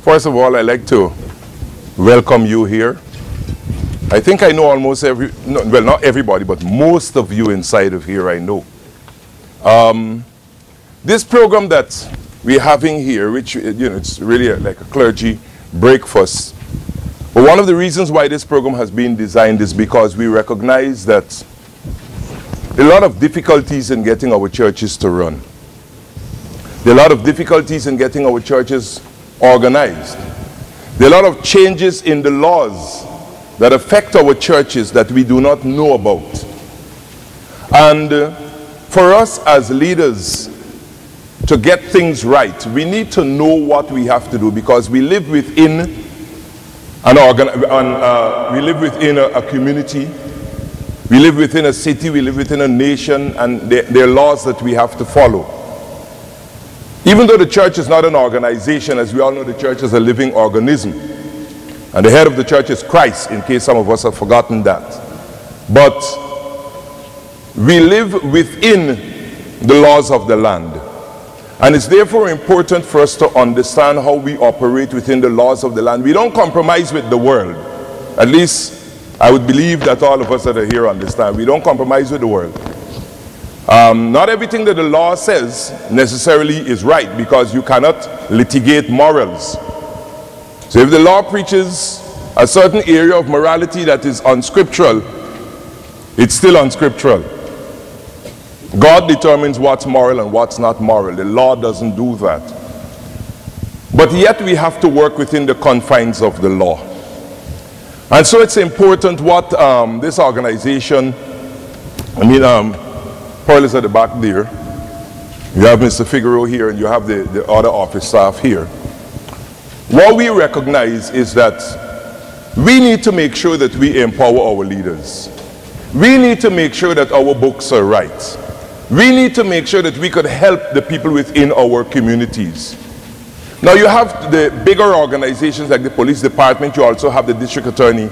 First of all, I'd like to welcome you here. I think I know almost well, not everybody, but most of you inside of here I know. This program that we're having here, which, it's really like a clergy breakfast. But one of the reasons why this program has been designed is because we recognize that a lot of difficulties in getting our churches to run. There are a lot of difficulties in getting our churches organized. There are a lot of changes in the laws that affect our churches that we do not know about. And for us as leaders to get things right, we need to know what we have to do, because we live within we live within a community, we live within a city, we live within a nation, and there are laws that we have to follow. Even though the church is not an organization, as we all know, the church is a living organism. And the head of the church is Christ, in case some of us have forgotten that. But we live within the laws of the land. And it's therefore important for us to understand how we operate within the laws of the land. We don't compromise with the world. At least I would believe that all of us that are here understand. We don't compromise with the world. Not everything that the law says necessarily is right, because you cannot litigate morals. So if the law preaches a certain area of morality that is unscriptural, it's still unscriptural. God determines what's moral and what's not moral. The law doesn't do that. But yet we have to work within the confines of the law. And so it's important what this organization, Pearl is at the back there. You have Mr. Figueroa here, and you have the other office staff here. What we recognize is that we need to make sure that we empower our leaders. We need to make sure that our books are right. We need to make sure that we could help the people within our communities. Now you have the bigger organizations like the police department. You also have the district attorney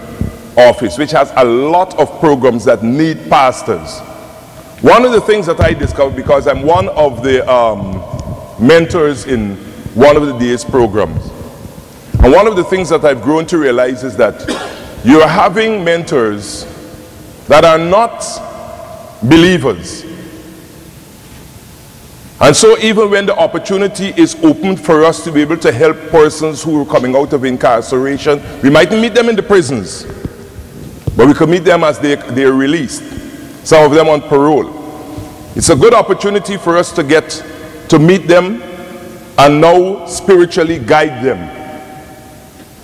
office, which has a lot of programs that need pastors. One of the things that I discovered, because I'm one of the mentors in one of the DA's programs, and one of the things that I've grown to realize is that you're having mentors that are not believers. And so even when the opportunity is open for us to be able to help persons who are coming out of incarceration, we might meet them in the prisons, but we could meet them as they're released. Some of them on parole. It's a good opportunity for us to get to meet them and now spiritually guide them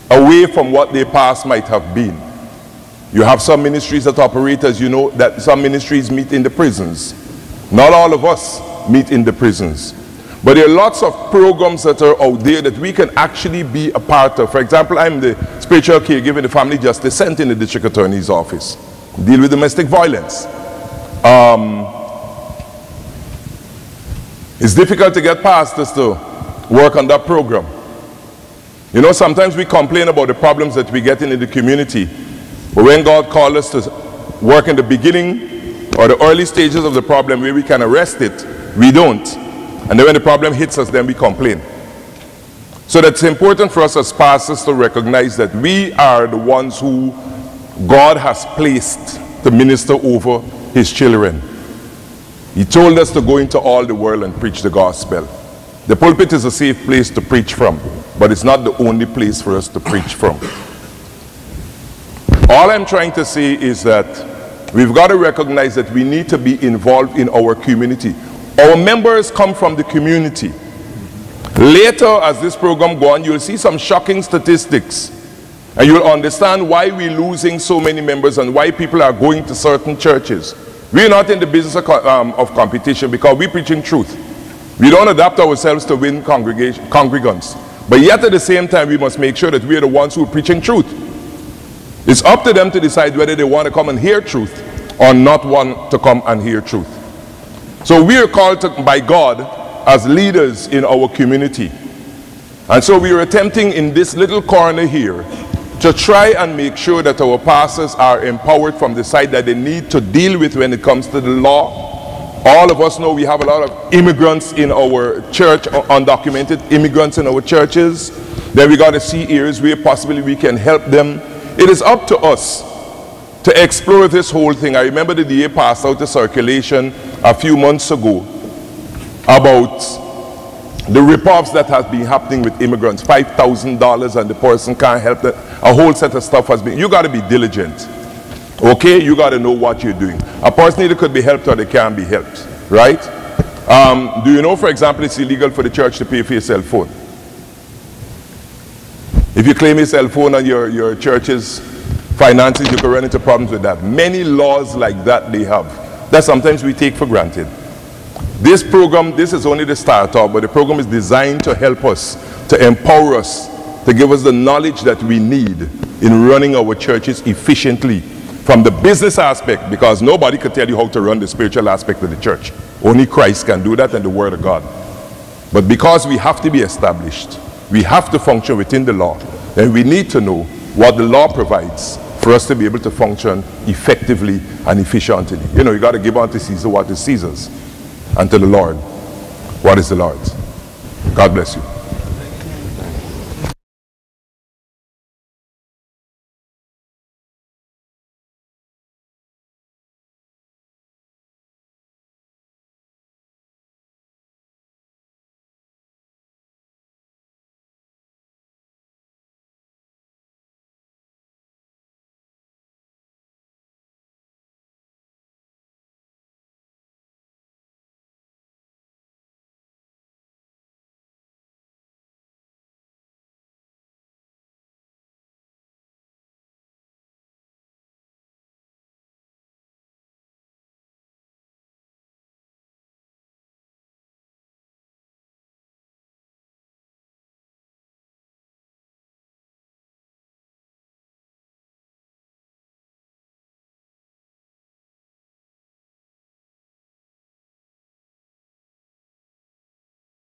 away from what their past might have been. You have some ministries that operate, as you know, that some ministries meet in the prisons. Not all of us meet in the prisons. But there are lots of programs that are out there that we can actually be a part of. For example, I'm the spiritual caregiver in the Family Justice Center in the District Attorney's Office. Deal with domestic violence. It's difficult to get pastors to work on that program. You know, sometimes we complain about the problems that we get in the community. But when God called us to work in the beginning or the early stages of the problem where we can arrest it, we don't. And then when the problem hits us, then we complain. So that's important for us as pastors to recognize that we are the ones who God has placed to minister over his children. He told us to go into all the world and preach the gospel. The pulpit is a safe place to preach from, but it's not the only place for us to preach from. All I'm trying to say is that we've got to recognize that we need to be involved in our community. Our members come from the community. Later, as this program goes on, you'll see some shocking statistics, and you'll understand why we're losing so many members and why people are going to certain churches. We're not in the business of competition, because we're preaching truth. We don't adapt ourselves to win congregants. But yet at the same time, we must make sure that we're the ones who are preaching truth. It's up to them to decide whether they want to come and hear truth or not want to come and hear truth. So we are called by God as leaders in our community. And so we are attempting in this little corner here to try and make sure that our pastors are empowered from the side that they need to deal with when it comes to the law. All of us know we have a lot of immigrants in our church, undocumented immigrants in our churches. Then we got to see areas where possibly we can help them. It is up to us to explore this whole thing. I remember the DA passed out a circulation a few months ago about the rip-offs that has been happening with immigrants, $5,000 and the person can't help that. A whole set of stuff has been, you got to be diligent. Okay, you got to know what you're doing. A person either could be helped or they can't be helped, right? Do you know, for example, it's illegal for the church to pay for your cell phone? If you claim your cell phone on your church's finances, you can run into problems with that. Many laws like that they have, that sometimes we take for granted. This program, this is only the start of, but the program is designed to help us, to empower us, to give us the knowledge that we need in running our churches efficiently. From the business aspect, because nobody could tell you how to run the spiritual aspect of the church. Only Christ can do that and the Word of God. But because we have to be established, we have to function within the law, and we need to know what the law provides for us to be able to function effectively and efficiently. You know, you got to give unto Caesar what is Caesar's, and to the Lord what is the Lord's. God bless you.